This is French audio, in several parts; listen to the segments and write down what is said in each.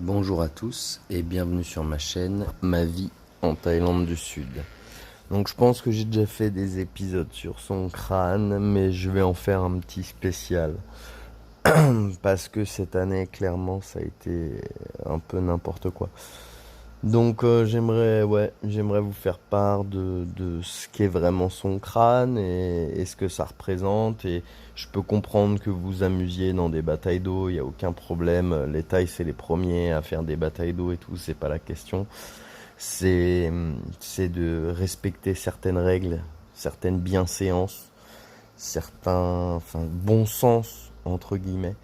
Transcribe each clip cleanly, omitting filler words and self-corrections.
Bonjour à tous et bienvenue sur ma chaîne Ma vie en Thaïlande du Sud. Donc je pense que j'ai déjà fait des épisodes sur son crâne, mais je vais en faire un petit spécial. Parce que cette année, clairement, ça a été un peu n'importe quoi. Donc j'aimerais vous faire part de ce qu'est vraiment son crâne et ce que ça représente. Et je peux comprendre que vous vous amusiez dans des batailles d'eau, il n'y a aucun problème. Les Thaïs, c'est les premiers à faire des batailles d'eau et tout, c'est pas la question. C'est, c'est de respecter certaines règles, certaines bienséances, certains, bon sens, entre guillemets.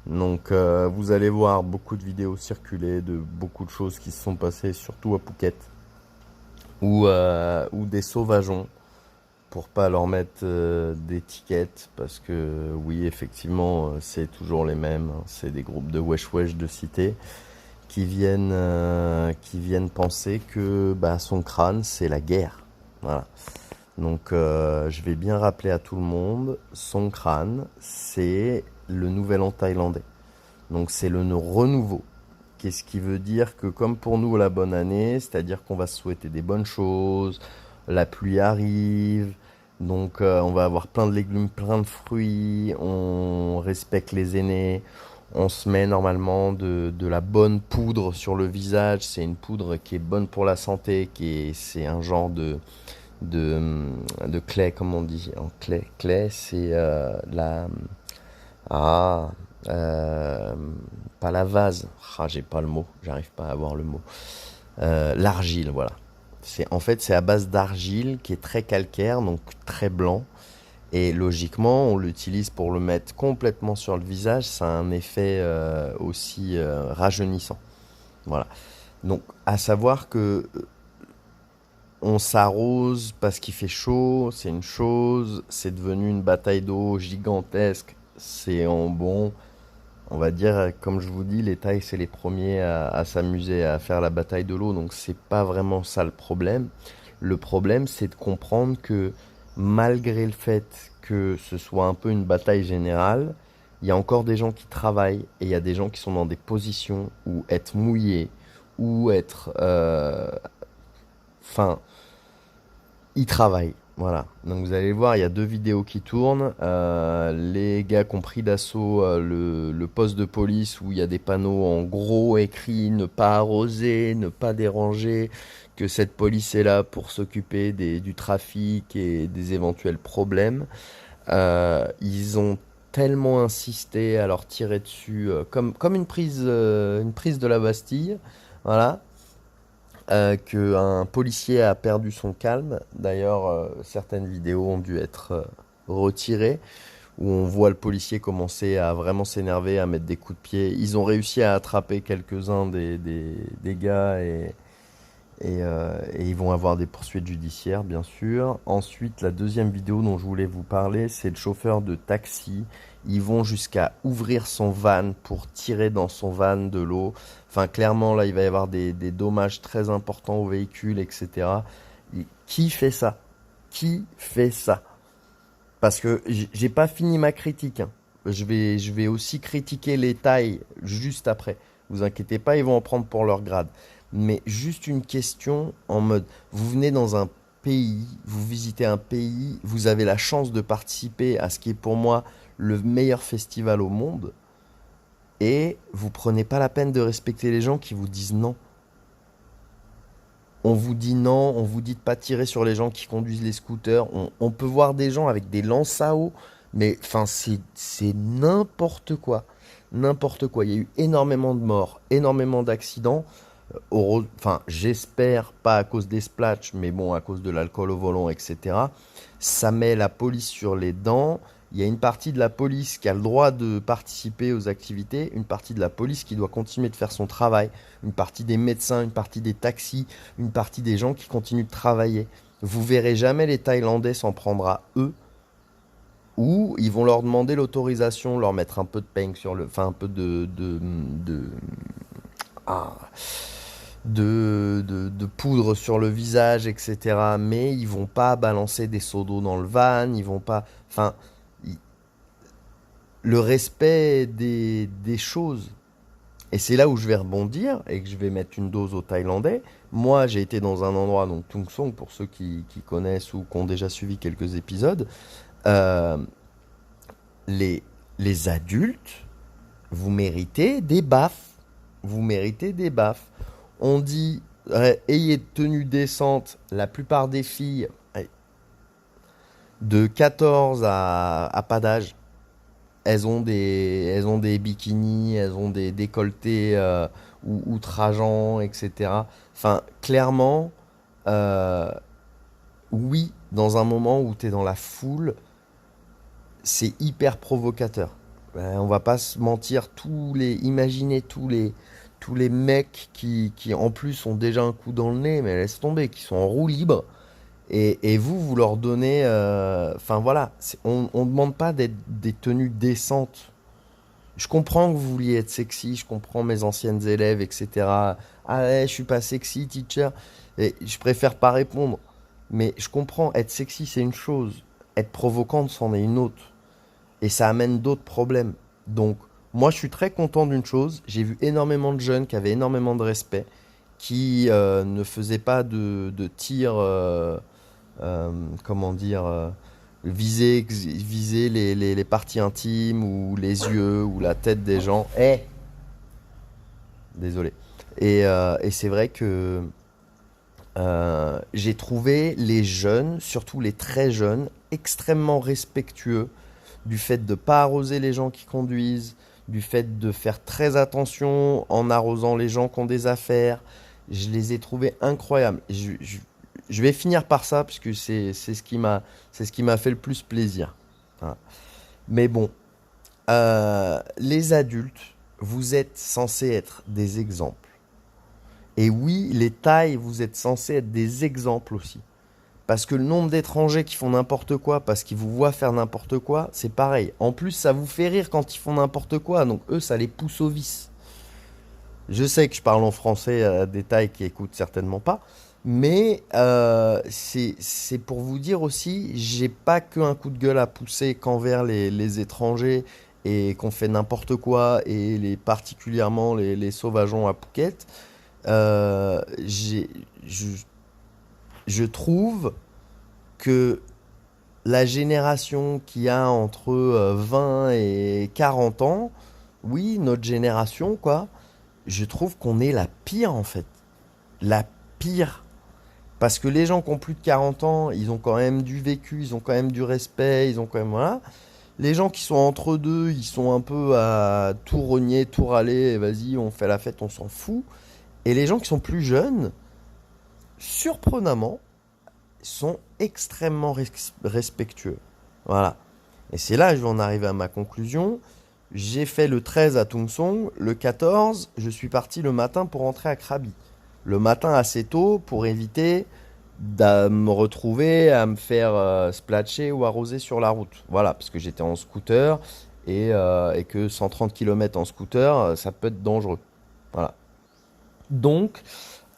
Donc vous allez voir beaucoup de vidéos circuler de beaucoup de choses qui se sont passées, surtout à Phuket, ou des sauvageons, pour pas leur mettre d'étiquettes, parce que oui, effectivement, c'est toujours les mêmes, hein. C'est des groupes de wesh wesh de cité qui viennent penser que bah, son crâne, c'est la guerre. Voilà. Donc je vais bien rappeler à tout le monde, son crâne, c'est le nouvel an thaïlandais. Donc c'est le renouveau. Qu'est-ce qui veut dire que comme pour nous la bonne année, c'est-à-dire qu'on va se souhaiter des bonnes choses, la pluie arrive, donc on va avoir plein de légumes, plein de fruits, on respecte les aînés, on se met normalement de la bonne poudre sur le visage, c'est une poudre qui est bonne pour la santé, c'est un genre de clé, comme on dit en clé. Clé, c'est ah, euh, pas la vase. Ah, j'ai pas le mot. J'arrive pas à avoir le mot. L'argile, voilà. C'est à base d'argile qui est très calcaire, donc très blanc. Et logiquement, on l'utilise pour le mettre complètement sur le visage. Ça a un effet aussi rajeunissant. Voilà. Donc, à savoir que on s'arrose parce qu'il fait chaud, c'est une chose. C'est devenu une bataille d'eau gigantesque. C'est en bon. On va dire, comme je vous dis, les Thaïs, c'est les premiers à s'amuser à faire la bataille de l'eau, donc c'est pas vraiment ça le problème. Le problème, c'est de comprendre que malgré le fait que ce soit un peu une bataille générale, il y a encore des gens qui travaillent et il y a des gens qui sont dans des positions où être mouillé ou être... Enfin, ils travaillent. Voilà. Donc vous allez voir, il y a deux vidéos qui tournent. Les gars qui ont pris d'assaut le poste de police où il y a des panneaux en gros écrits ne pas arroser, ne pas déranger, que cette police est là pour s'occuper du trafic et des éventuels problèmes. Ils ont tellement insisté à leur tirer dessus, comme une prise de la Bastille. Voilà, qu'un policier a perdu son calme. D'ailleurs, certaines vidéos ont dû être retirées, où on voit le policier commencer à vraiment s'énerver, à mettre des coups de pied. Ils ont réussi à attraper quelques-uns des gars et ils vont avoir des poursuites judiciaires, bien sûr. Ensuite, la deuxième vidéo dont je voulais vous parler, c'est le chauffeur de taxi. Ils vont jusqu'à ouvrir son van pour tirer dans son van de l'eau. Enfin, clairement, là, il va y avoir des dommages très importants au véhicule, etc. Qui fait ça? Qui fait ça? Parce que j'ai pas fini ma critique, hein. Je vais aussi critiquer les tailles juste après. Vous inquiétez pas, ils vont en prendre pour leur grade. Mais juste une question en mode, vous venez dans un pays, vous visitez un pays, vous avez la chance de participer à ce qui est pour moi le meilleur festival au monde, et vous prenez pas la peine de respecter les gens qui vous disent non. On vous dit non, on vous dit de pas tirer sur les gens qui conduisent les scooters. On peut voir des gens avec des lances à eau, mais enfin c'est n'importe quoi. N'importe quoi. Il y a eu énormément de morts, énormément d'accidents. Enfin, j'espère pas à cause des splashs, mais bon, à cause de l'alcool au volant, etc. Ça met la police sur les dents. Il y a une partie de la police qui a le droit de participer aux activités, une partie de la police qui doit continuer de faire son travail, une partie des médecins, une partie des taxis, une partie des gens qui continuent de travailler. Vous verrez jamais les Thaïlandais s'en prendre à eux, ou ils vont leur demander l'autorisation, leur mettre un peu de peigne sur le, enfin un peu ah, de poudre sur le visage, etc. Mais ils vont pas balancer des seaux d'eau dans le van, ils vont pas, enfin, le respect des choses. Et c'est là où je vais rebondir et que je vais mettre une dose aux Thaïlandais. Moi, j'ai été dans un endroit, donc Tung Song, pour ceux qui connaissent ou qui ont déjà suivi quelques épisodes. Euh, les, les adultes, vous méritez des baffes. Vous méritez des baffes. On dit, ayez de tenue décente. La plupart des filles, de 14 à pas d'âge, elles ont des bikinis, elles ont des décolletés outrageants, etc. Enfin, clairement, euh, oui, dans un moment où tu es dans la foule, c'est hyper provocateur. On va pas se mentir, imaginez tous les mecs qui en plus ont déjà un coup dans le nez, mais laisse tomber, qui sont en roue libre. Et vous, vous leur donnez. Enfin voilà, on ne demande pas d'être des tenues décentes. Je comprends que vous vouliez être sexy, je comprends mes anciennes élèves, etc. Ah ouais, je suis pas sexy, teacher. Et je préfère pas répondre. Mais je comprends, être sexy, c'est une chose. Être provocante, c'en est une autre. Et ça amène d'autres problèmes. Donc, moi, je suis très content d'une chose. J'ai vu énormément de jeunes qui avaient énormément de respect, qui ne faisaient pas de tir, comment dire, viser les parties intimes ou les yeux ou la tête des gens. Désolé. Et c'est vrai que j'ai trouvé les jeunes, surtout les très jeunes, extrêmement respectueux du fait de ne pas arroser les gens qui conduisent, du fait de faire très attention en arrosant les gens qui ont des affaires. Je les ai trouvés incroyables. Je vais finir par ça, puisque c'est ce qui m'a fait le plus plaisir. Voilà. Mais bon, les adultes, vous êtes censés être des exemples. Et oui, les Thaïs, vous êtes censés être des exemples aussi. Parce que le nombre d'étrangers qui font n'importe quoi parce qu'ils vous voient faire n'importe quoi, c'est pareil. En plus, ça vous fait rire quand ils font n'importe quoi, donc eux, ça les pousse au vice. Je sais que je parle en français à des Thaïs qui écoutent certainement pas, mais c'est pour vous dire aussi, j'ai pas qu'un coup de gueule à pousser qu'envers les étrangers et qu'on fait n'importe quoi, et particulièrement les sauvageons à Phuket. Euh, j'ai- je, je trouve que la génération qui a entre 20 et 40 ans, oui, notre génération, quoi, je trouve qu'on est la pire en fait. La pire. Parce que les gens qui ont plus de 40 ans, ils ont quand même du vécu, ils ont quand même du respect, ils ont quand même. Voilà. Les gens qui sont entre deux, ils sont un peu à tout renier, tout râler, et vas-y, on fait la fête, on s'en fout. Et les gens qui sont plus jeunes, surprenamment, sont extrêmement respectueux. Voilà. Et c'est là que je vais en arriver à ma conclusion. J'ai fait le 13 à Tung Song, le 14, je suis parti le matin pour rentrer à Krabi. Le matin assez tôt pour éviter de me retrouver à me faire splatcher ou arroser sur la route. Voilà, parce que j'étais en scooter et que 130 km en scooter, ça peut être dangereux. Voilà. Donc,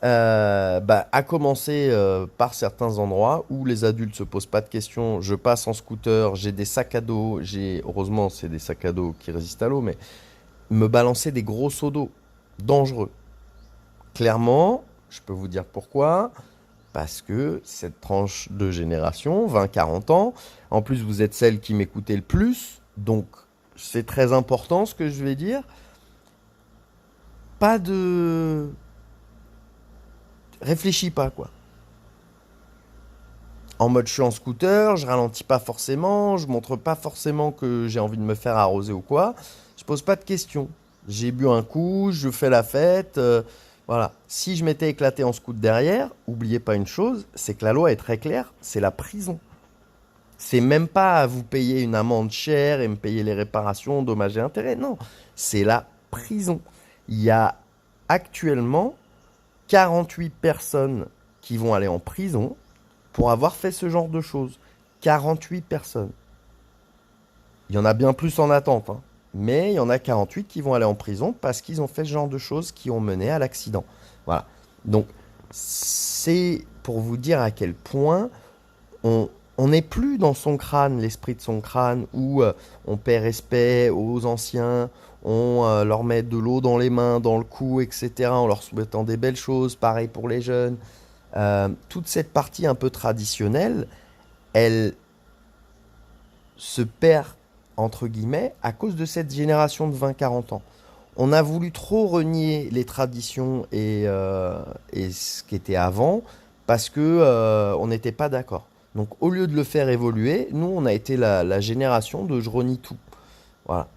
à commencer par certains endroits où les adultes se posent pas de questions. Je passe en scooter, j'ai des sacs à dos, heureusement c'est des sacs à dos qui résistent à l'eau, mais me balancer des gros seaux d'eau, dangereux. Clairement, je peux vous dire pourquoi. Parce que cette tranche de génération, 20-40 ans, en plus vous êtes celle qui m'écoutez le plus, donc c'est très important ce que je vais dire. Pas de... Réfléchis pas, quoi. En mode je suis en scooter, je ralentis pas forcément, je montre pas forcément que j'ai envie de me faire arroser ou quoi. Je pose pas de questions. J'ai bu un coup, je fais la fête. Voilà. Si je m'étais éclaté en scoot derrière, oubliez pas une chose, c'est que la loi est très claire, c'est la prison. C'est même pas à vous payer une amende chère et me payer les réparations, dommages et intérêts. Non, c'est la prison. Il y a actuellement 48 personnes qui vont aller en prison pour avoir fait ce genre de choses. 48 personnes. Il y en a bien plus en attente, hein. Mais il y en a 48 qui vont aller en prison parce qu'ils ont fait ce genre de choses qui ont mené à l'accident. Voilà. Donc, c'est pour vous dire à quel point on n'est plus dans son crâne, l'esprit de son crâne, où on paie respect aux anciens, on leur met de l'eau dans les mains, dans le cou, etc., en leur souhaitant des belles choses, pareil pour les jeunes. Toute cette partie un peu traditionnelle, elle se perd, entre guillemets, à cause de cette génération de 20-40 ans. On a voulu trop renier les traditions et ce qui était avant parce que on n'était pas d'accord. Donc au lieu de le faire évoluer, nous on a été la génération de je renie tout. Voilà.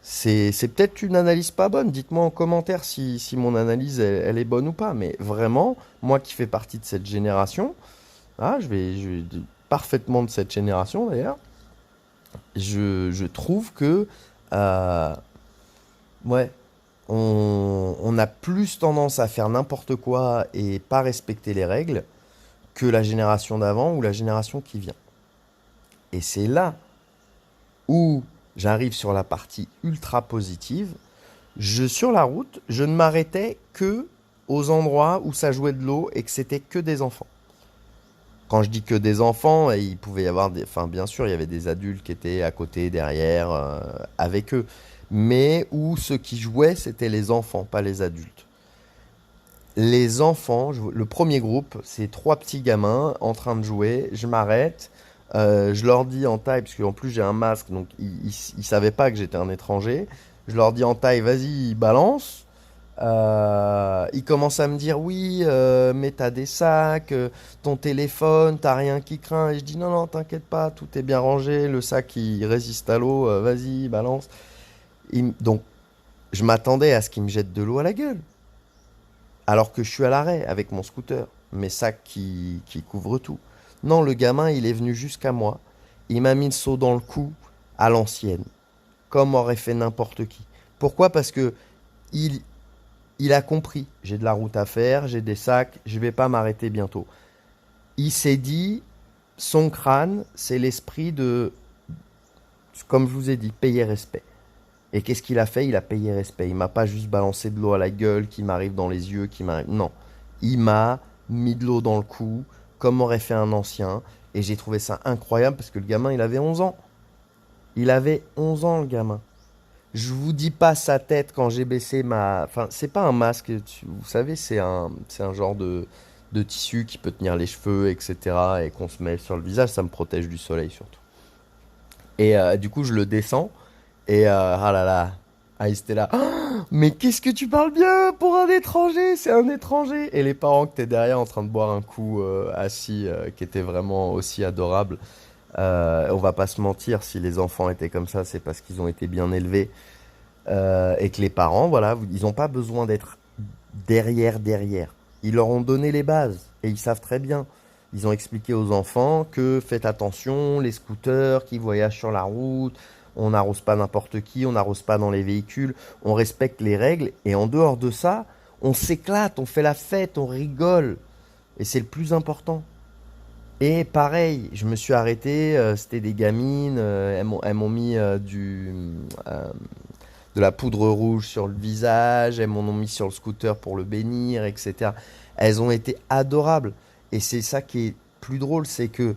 C'est peut-être une analyse pas bonne. Dites-moi en commentaire si mon analyse elle est bonne ou pas. Mais vraiment, moi qui fais partie de cette génération, ah, je vais parfaitement de cette génération d'ailleurs, je trouve que euh, ouais, on a plus tendance à faire n'importe quoi et pas respecter les règles que la génération d'avant ou la génération qui vient. Et c'est là où j'arrive sur la partie ultra positive. Sur la route, je ne m'arrêtais que aux endroits où ça jouait de l'eau et que c'était que des enfants. Quand je dis que des enfants, il pouvait y avoir enfin bien sûr, il y avait des adultes qui étaient à côté, derrière, avec eux. Mais où ceux qui jouaient, c'était les enfants, pas les adultes. Les enfants, le premier groupe, c'est trois petits gamins en train de jouer. Je m'arrête, je leur dis en taille, parce qu'en plus j'ai un masque, donc ils savaient pas que j'étais un étranger. Je leur dis en taille, vas-y, balance. Ils commencent à me dire, oui, mais t'as des sacs, ton téléphone, t'as rien qui craint. Et je dis, non, non, t'inquiète pas, tout est bien rangé, le sac il résiste à l'eau, vas-y, balance. Donc, je m'attendais à ce qu'ils me jettent de l'eau à la gueule. Alors que je suis à l'arrêt avec mon scooter, mes sacs qui couvrent tout. Non, le gamin, il est venu jusqu'à moi. Il m'a mis le seau dans le cou à l'ancienne, comme aurait fait n'importe qui. Pourquoi? Parce que il, il a compris. J'ai de la route à faire, j'ai des sacs, je vais pas m'arrêter bientôt. Il s'est dit, son crâne, c'est l'esprit de, comme je vous ai dit, payer respect. Et qu'est-ce qu'il a fait? Il a payé respect. Il m'a pas juste balancé de l'eau à la gueule qui m'arrive dans les yeux, qui m'arrive. Non. Il m'a mis de l'eau dans le cou, comme aurait fait un ancien. Et j'ai trouvé ça incroyable parce que le gamin, il avait 11 ans. Il avait 11 ans, le gamin. Je vous dis pas sa tête quand j'ai baissé ma. Enfin, c'est pas un masque, vous savez, c'est un genre de tissu qui peut tenir les cheveux, etc. Et qu'on se met sur le visage, ça me protège du soleil surtout. Et du coup, je le descends. Et ah là là, ah, ils étaient là. Ah, mais qu'est-ce que tu parles bien pour un étranger? C'est un étranger. Et les parents qui étaient derrière en train de boire un coup assis, qui étaient vraiment aussi adorables. On va pas se mentir, si les enfants étaient comme ça, c'est parce qu'ils ont été bien élevés. Et que les parents, voilà, ils n'ont pas besoin d'être derrière. Ils leur ont donné les bases et ils savent très bien. Ils ont expliqué aux enfants que faites attention, les scooters qui voyagent sur la route, on n'arrose pas n'importe qui, on n'arrose pas dans les véhicules, on respecte les règles et en dehors de ça, on s'éclate, on fait la fête, on rigole. Et c'est le plus important. Et pareil, je me suis arrêté, c'était des gamines, elles m'ont mis de la poudre rouge sur le visage, elles m'en ont mis sur le scooter pour le bénir, etc. Elles ont été adorables. Et c'est ça qui est plus drôle, c'est que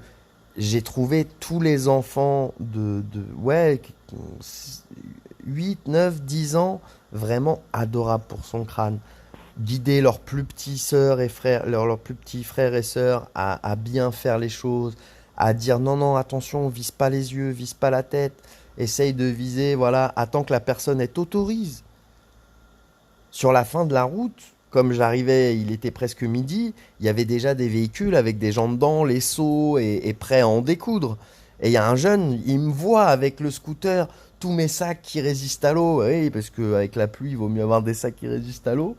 j'ai trouvé tous les enfants ouais, 8, 9, 10 ans vraiment adorables pour son crâne. Guider leurs plus petits sœurs et frères, leurs plus petits frères et sœurs à bien faire les choses, à dire non, non, attention, vise pas les yeux, vise pas la tête, essaye de viser, voilà, attends que la personne elle t'autorise. Sur la fin de la route, comme j'arrivais, il était presque midi, il y avait déjà des véhicules avec des gens dedans, les seaux et prêts à en découdre. Et il y a un jeune, il me voit avec le scooter, tous mes sacs qui résistent à l'eau, oui, parce qu'avec la pluie, il vaut mieux avoir des sacs qui résistent à l'eau.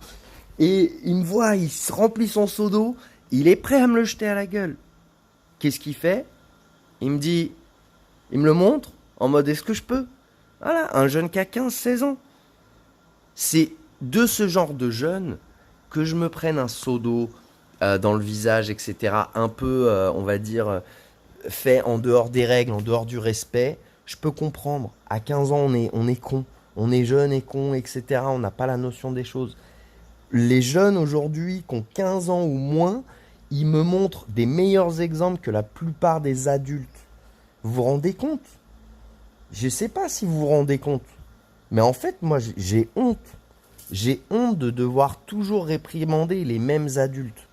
Et il me voit, il se remplit son seau d'eau, il est prêt à me le jeter à la gueule. Qu'est-ce qu'il fait? Il me dit, il me le montre, en mode est-ce que je peux? Voilà, un jeune qui a 15-16 ans. C'est de ce genre de jeune que je me prenne un seau d'eau dans le visage, etc. Un peu, on va dire, fait en dehors des règles, en dehors du respect. Je peux comprendre. À 15 ans, on est con. On est jeune et con, etc. On n'a pas la notion des choses. Les jeunes aujourd'hui qui ont 15 ans ou moins, ils me montrent des meilleurs exemples que la plupart des adultes. Vous vous rendez compte? Je ne sais pas si vous vous rendez compte. Mais en fait, moi, j'ai honte. J'ai honte de devoir toujours réprimander les mêmes adultes.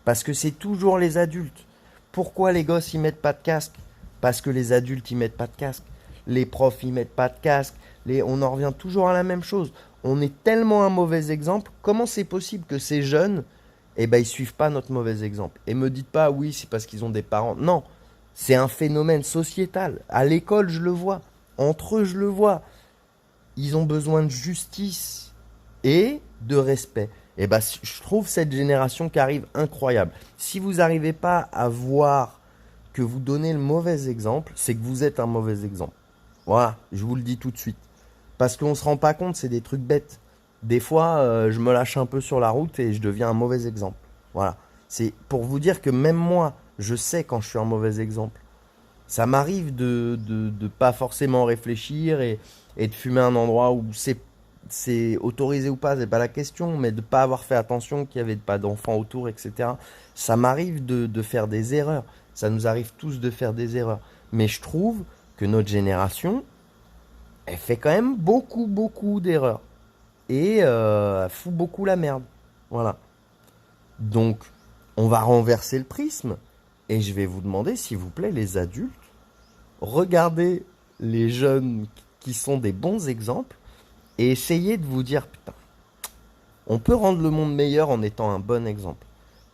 Parce que c'est toujours les adultes. Pourquoi les gosses, ils mettent pas de casque? Parce que les adultes, ils mettent pas de casque. Les profs, ils mettent pas de casque. On en revient toujours à la même chose. On est tellement un mauvais exemple. Comment c'est possible que ces jeunes, eh ben, ils suivent pas notre mauvais exemple? Et me dites pas, oui, c'est parce qu'ils ont des parents. Non, c'est un phénomène sociétal. À l'école, je le vois. Entre eux, je le vois. Ils ont besoin de justice et de respect. Et ben, je trouve cette génération qui arrive incroyable. Si vous n'arrivez pas à voir que vous donnez le mauvais exemple, c'est que vous êtes un mauvais exemple. Voilà, je vous le dis tout de suite. Parce qu'on ne se rend pas compte, c'est des trucs bêtes. Des fois, je me lâche un peu sur la route et je deviens un mauvais exemple. Voilà. C'est pour vous dire que même moi, je sais quand je suis un mauvais exemple. Ça m'arrive de pas forcément réfléchir et de fumer à un endroit où c'est autorisé ou pas, c'est pas la question, mais de pas avoir fait attention qu'il y avait pas d'enfants autour, etc. Ça m'arrive de faire des erreurs. Ça nous arrive tous de faire des erreurs. Mais je trouve que notre génération, elle fait quand même beaucoup, beaucoup d'erreurs. Et elle fout beaucoup la merde. Voilà. Donc, on va renverser le prisme. Et je vais vous demander, s'il vous plaît, les adultes, regardez les jeunes qui sont des bons exemples et essayez de vous dire, putain, on peut rendre le monde meilleur en étant un bon exemple.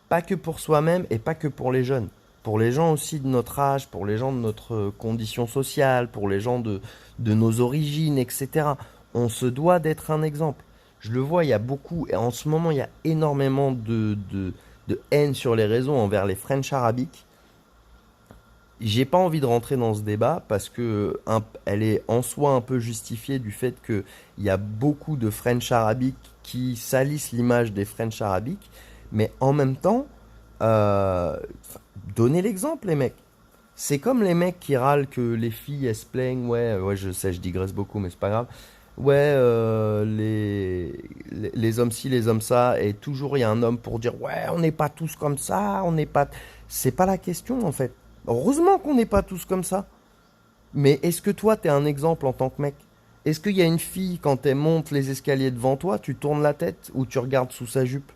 Pas que pour soi-même et pas que pour les jeunes. Pour les gens aussi de notre âge, pour les gens de notre condition sociale, pour les gens de nos origines, etc. On se doit d'être un exemple. Je le vois, il y a beaucoup, et en ce moment, il y a énormément de haine sur les réseaux envers les French arabiques. J'ai pas envie de rentrer dans ce débat parce que elle est en soi un peu justifiée du fait qu'il y a beaucoup de French arabiques qui salissent l'image des French arabiques, mais en même temps, euh, donnez l'exemple, les mecs. C'est comme les mecs qui râlent que les filles elles se plaignent, ouais, je sais, je digresse beaucoup, mais c'est pas grave. Ouais, les hommes ci, les hommes ça, et toujours il y a un homme pour dire, ouais, on n'est pas tous comme ça, on n'est pas. C'est pas la question en fait. Heureusement qu'on n'est pas tous comme ça. Mais est-ce que toi, t'es un exemple en tant que mec? Est-ce qu'il y a une fille, quand elle monte les escaliers devant toi, tu tournes la tête ou tu regardes sous sa jupe?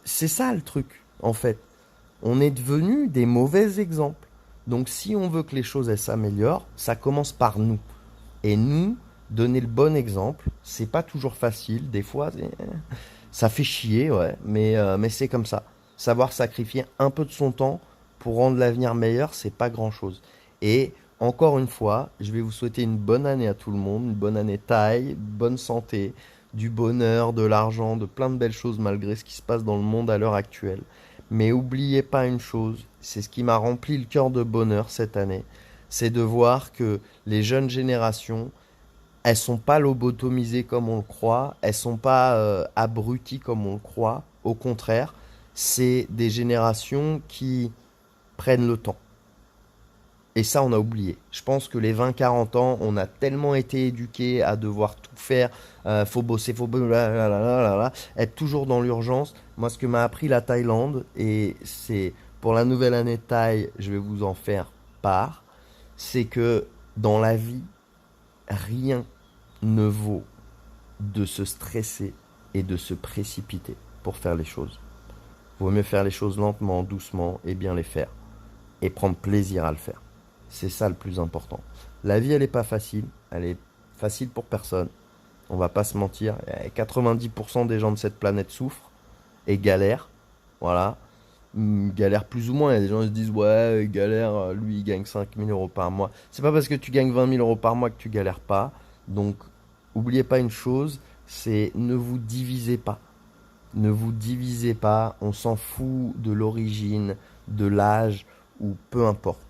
C'est ça le truc, en fait. On est devenu des mauvais exemples. Donc si on veut que les choses elles s'améliorent, ça commence par nous. Et nous, donner le bon exemple, c'est pas toujours facile. Des fois, ça fait chier, ouais. Mais c'est comme ça. Savoir sacrifier un peu de son temps pour rendre l'avenir meilleur, c'est pas grand-chose. Et encore une fois, je vais vous souhaiter une bonne année à tout le monde, une bonne année taille, bonne santé, du bonheur, de l'argent, de plein de belles choses malgré ce qui se passe dans le monde à l'heure actuelle. Mais oubliez pas une chose, c'est ce qui m'a rempli le cœur de bonheur cette année, c'est de voir que les jeunes générations, elles sont pas lobotomisées comme on le croit, elles sont pas abruties comme on le croit. Au contraire, c'est des générations qui prennent le temps. Et ça, on a oublié. Je pense que les 20-40 ans, on a tellement été éduqués à devoir tout faire, faut bosser, faut blablabla, être toujours dans l'urgence. Moi, ce que m'a appris la Thaïlande, et c'est pour la nouvelle année de Thaï, je vais vous en faire part, c'est que dans la vie, rien ne vaut de se stresser et de se précipiter pour faire les choses. Vaut mieux faire les choses lentement, doucement et bien les faire. Et prendre plaisir à le faire. C'est ça le plus important. La vie, elle n'est pas facile. Elle est facile pour personne. On va pas se mentir. 90% des gens de cette planète souffrent et galèrent. Voilà. Galèrent plus ou moins. Il y a des gens qui se disent, ouais, galère, lui, il gagne 5 000 € par mois. C'est pas parce que tu gagnes 20 000 € par mois que tu galères pas. Donc, oubliez pas une chose, c'est ne vous divisez pas. Ne vous divisez pas. On s'en fout de l'origine, de l'âge ou peu importe.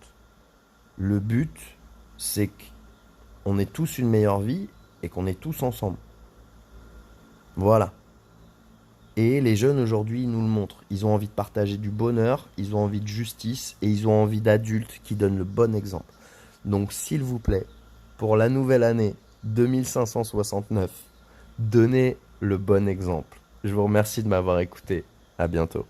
Le but, c'est qu'on ait tous une meilleure vie et qu'on est tous ensemble. Voilà. Et les jeunes aujourd'hui, ils nous le montrent. Ils ont envie de partager du bonheur, ils ont envie de justice et ils ont envie d'adultes qui donnent le bon exemple. Donc s'il vous plaît, pour la nouvelle année 2569, donnez le bon exemple. Je vous remercie de m'avoir écouté. À bientôt.